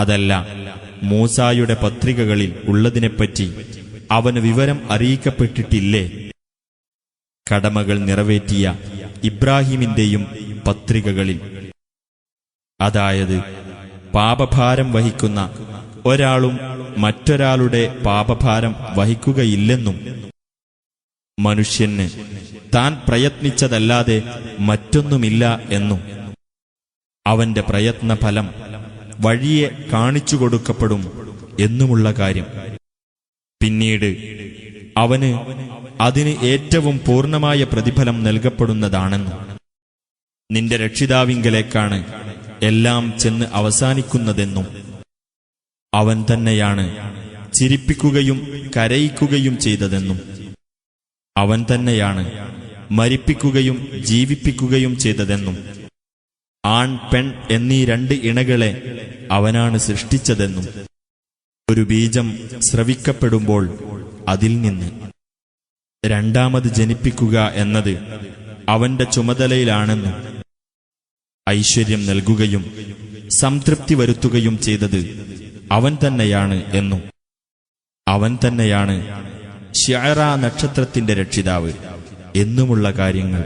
അതല്ല, മൂസായുടെ പത്രികകളിൽ ഉള്ളതിനെപ്പറ്റി അവന് വിവരം അറിയിക്കപ്പെട്ടിട്ടില്ലേ? കടമകൾ നിറവേറ്റിയ ഇബ്രാഹിമിന്റെയും പത്രികകളിൽ, അതായത് പാപഭാരം വഹിക്കുന്ന ഒരാളും മറ്റൊരാളുടെ പാപഭാരം വഹിക്കുകയില്ലെന്നും മനുഷ്യന് താൻ പ്രയത്നിച്ചതല്ലാതെ മറ്റൊന്നുമില്ല എന്നും അവന്റെ പ്രയത്നഫലം വഴിയെ കാണിച്ചുകൊടുക്കപ്പെടും എന്നുമുള്ള കാര്യം. പിന്നീട് അവന് അതിന് ഏറ്റവും പൂർണ്ണമായ പ്രതിഫലം നൽകപ്പെടുന്നതാണെന്നും നിന്റെ രക്ഷിതാവിങ്കലേക്കാണ് എല്ലാം ചെന്ന് അവസാനിക്കുന്നതെന്നും അവൻ തന്നെയാണ് ചിരിപ്പിക്കുകയും കരയിക്കുകയും ചെയ്തതെന്നും അവൻ തന്നെയാണ് മരിപ്പിക്കുകയും ജീവിപ്പിക്കുകയും ചെയ്തതെന്നും ആൺ പെൺ എന്നീ 2 ഇണകളെ അവനാണ് സൃഷ്ടിച്ചതെന്നും ഒരു ബീജം സ്രവിക്കപ്പെടുമ്പോൾ അതിൽ നിന്ന് രണ്ടാമത് ജനിപ്പിക്കുക എന്നത് അവന്റെ ചുമതലയിലാണെന്നും ഐശ്വര്യം നൽകുകയും സംതൃപ്തി വരുത്തുകയും ചെയ്തത് അവൻ തന്നെയാണ് എന്നും അവൻ തന്നെയാണ് ശഅറ നക്ഷത്രത്തിന്റെ രക്ഷിതാവ് എന്നുമുള്ള കാര്യങ്ങൾ